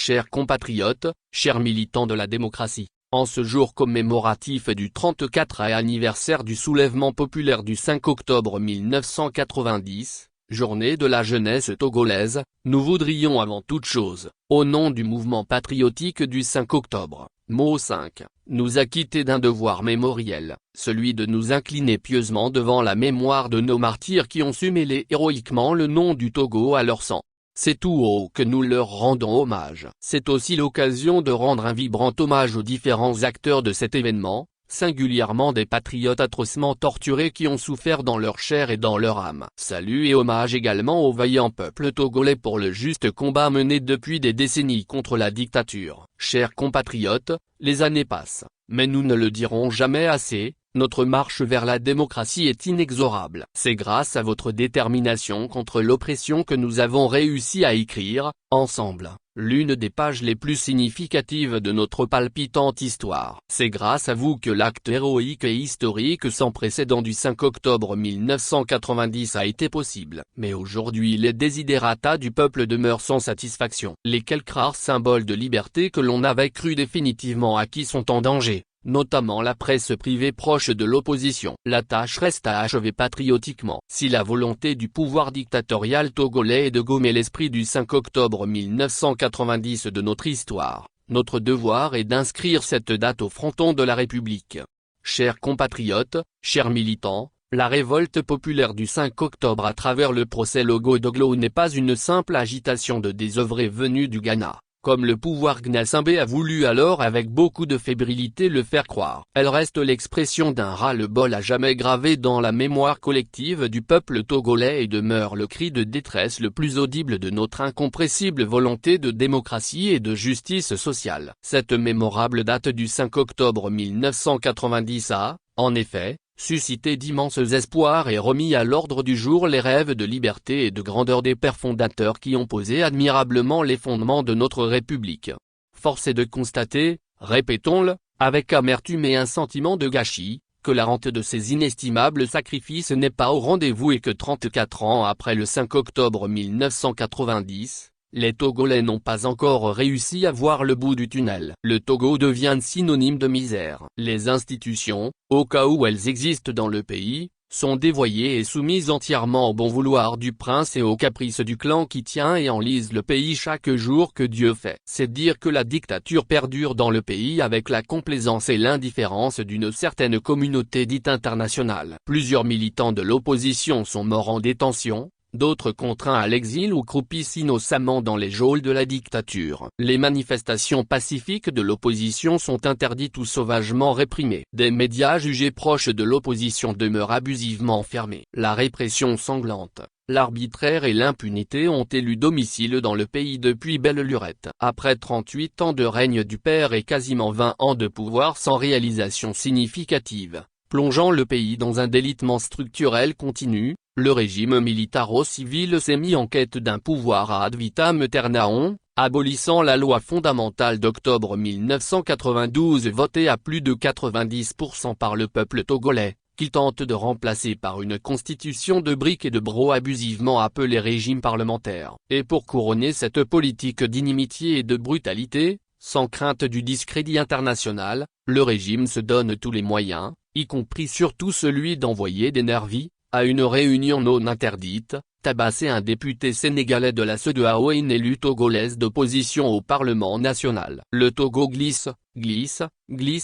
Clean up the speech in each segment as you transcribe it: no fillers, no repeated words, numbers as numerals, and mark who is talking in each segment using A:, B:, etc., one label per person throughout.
A: Chers compatriotes, chers militants de la démocratie, en ce jour commémoratif du 34e anniversaire du soulèvement populaire du 5 octobre 1990, journée de la jeunesse togolaise, nous voudrions avant toute chose, au nom du mouvement patriotique du 5 octobre, mot 5, nous acquitter d'un devoir mémoriel, celui de nous incliner pieusement devant la mémoire de nos martyrs qui ont su mêler héroïquement le nom du Togo à leur sang. C'est tout haut que nous leur rendons hommage. C'est aussi l'occasion de rendre un vibrant hommage aux différents acteurs de cet événement, singulièrement des patriotes atrocement torturés qui ont souffert dans leur chair et dans leur âme. Salut et hommage également au vaillant peuple togolais pour le juste combat mené depuis des décennies contre la dictature. Chers compatriotes, les années passent, mais nous ne le dirons jamais assez. Notre marche vers la démocratie est inexorable. C'est grâce à votre détermination contre l'oppression que nous avons réussi à écrire, ensemble, l'une des pages les plus significatives de notre palpitante histoire. C'est grâce à vous que l'acte héroïque et historique sans précédent du 5 octobre 1990 a été possible. Mais aujourd'hui les desiderata du peuple demeurent sans satisfaction. Les quelques rares symboles de liberté que l'on avait cru définitivement acquis sont en danger, notamment la presse privée proche de l'opposition. La tâche reste à achever patriotiquement. Si la volonté du pouvoir dictatorial togolais est de gommer l'esprit du 5 octobre 1990 de notre histoire, notre devoir est d'inscrire cette date au fronton de la République. Chers compatriotes, chers militants, la révolte populaire du 5 octobre à travers le procès Logo-Doglo n'est pas une simple agitation de désœuvrés venus du Ghana, comme le pouvoir Gnassingbé a voulu alors avec beaucoup de fébrilité le faire croire. Elle reste l'expression d'un ras-le-bol à jamais gravé dans la mémoire collective du peuple togolais et demeure le cri de détresse le plus audible de notre incompressible volonté de démocratie et de justice sociale. Cette mémorable date du 5 octobre 1990 a, en effet, suscité d'immenses espoirs et remis à l'ordre du jour les rêves de liberté et de grandeur des pères fondateurs qui ont posé admirablement les fondements de notre République. Force est de constater, répétons-le, avec amertume et un sentiment de gâchis, que la rente de ces inestimables sacrifices n'est pas au rendez-vous et que 34 ans après le 5 octobre 1990, les Togolais n'ont pas encore réussi à voir le bout du tunnel. Le Togo devient synonyme de misère. Les institutions, au cas où elles existent dans le pays, sont dévoyées et soumises entièrement au bon vouloir du prince et aux caprices du clan qui tient et enlise le pays chaque jour que Dieu fait. C'est dire que la dictature perdure dans le pays avec la complaisance et l'indifférence d'une certaine communauté dite internationale. Plusieurs militants de l'opposition sont morts en détention, d'autres contraints à l'exil ou croupissent innocemment dans les geôles de la dictature. Les manifestations pacifiques de l'opposition sont interdites ou sauvagement réprimées. Des médias jugés proches de l'opposition demeurent abusivement fermés. La répression sanglante, l'arbitraire et l'impunité ont élu domicile dans le pays depuis belle lurette. Après 38 ans de règne du père et quasiment 20 ans de pouvoir sans réalisation significative, plongeant le pays dans un délitement structurel continu, le régime militaro-civil s'est mis en quête d'un pouvoir ad vitam aeternam, abolissant la loi fondamentale d'octobre 1992 votée à plus de 90% par le peuple togolais, qui tente de remplacer par une constitution de briques et de brocs abusivement appelée régime parlementaire. Et pour couronner cette politique d'inimitié et de brutalité, sans crainte du discrédit international, le régime se donne tous les moyens, y compris surtout celui d'envoyer des nervis, à une réunion non interdite, tabasser un député sénégalais de la CEDEAO et une élue togolaise d'opposition au Parlement national. Le Togo glisse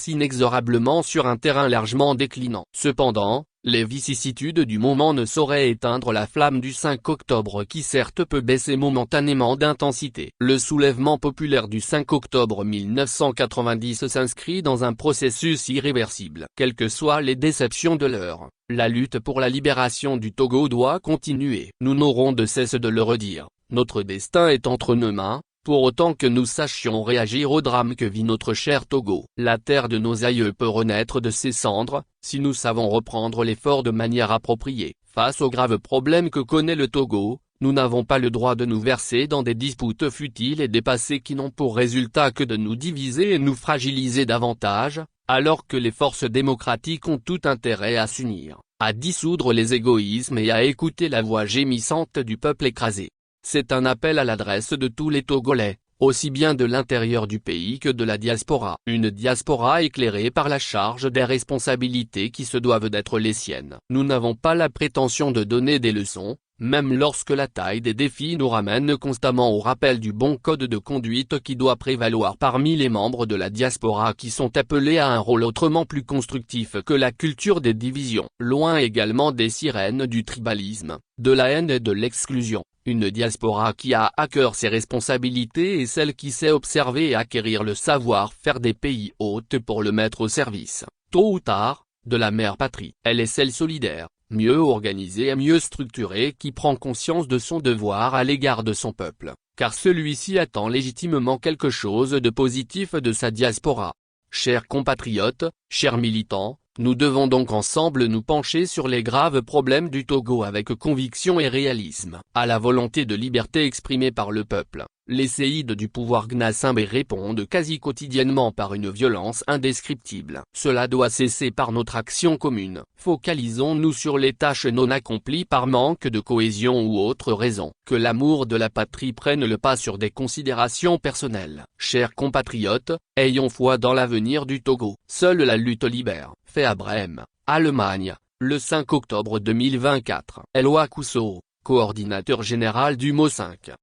A: inexorablement sur un terrain largement déclinant. Cependant, les vicissitudes du moment ne sauraient éteindre la flamme du 5 octobre qui certes peut baisser momentanément d'intensité. Le soulèvement populaire du 5 octobre 1990 s'inscrit dans un processus irréversible. Quelles que soient les déceptions de l'heure, la lutte pour la libération du Togo doit continuer. Nous n'aurons de cesse de le redire, notre destin est entre nos mains, pour autant que nous sachions réagir au drame que vit notre cher Togo. La terre de nos aïeux peut renaître de ses cendres, si nous savons reprendre l'effort de manière appropriée. Face aux graves problèmes que connaît le Togo, nous n'avons pas le droit de nous verser dans des disputes futiles et dépassées qui n'ont pour résultat que de nous diviser et nous fragiliser davantage, alors que les forces démocratiques ont tout intérêt à s'unir, à dissoudre les égoïsmes et à écouter la voix gémissante du peuple écrasé. C'est un appel à l'adresse de tous les Togolais, aussi bien de l'intérieur du pays que de la diaspora. Une diaspora éclairée par la charge des responsabilités qui se doivent d'être les siennes. Nous n'avons pas la prétention de donner des leçons, même lorsque la taille des défis nous ramène constamment au rappel du bon code de conduite qui doit prévaloir parmi les membres de la diaspora qui sont appelés à un rôle autrement plus constructif que la culture des divisions. Loin également des sirènes du tribalisme, de la haine et de l'exclusion. Une diaspora qui a à cœur ses responsabilités et celle qui sait observer et acquérir le savoir-faire des pays hôtes pour le mettre au service, tôt ou tard, de la mère patrie. Elle est celle solidaire, mieux organisée et mieux structurée qui prend conscience de son devoir à l'égard de son peuple, car celui-ci attend légitimement quelque chose de positif de sa diaspora. Chers compatriotes, chers militants, nous devons donc ensemble nous pencher sur les graves problèmes du Togo avec conviction et réalisme. À la volonté de liberté exprimée par le peuple, les séides du pouvoir Gnassingbé répondent quasi quotidiennement par une violence indescriptible. Cela doit cesser par notre action commune. Focalisons-nous sur les tâches non accomplies par manque de cohésion ou autre raison. Que l'amour de la patrie prenne le pas sur des considérations personnelles. Chers compatriotes, ayons foi dans l'avenir du Togo. Seule la lutte libère. Fait à Brême, Allemagne, le 5 octobre 2024. Eloi Cousso, coordinateur général du MO5.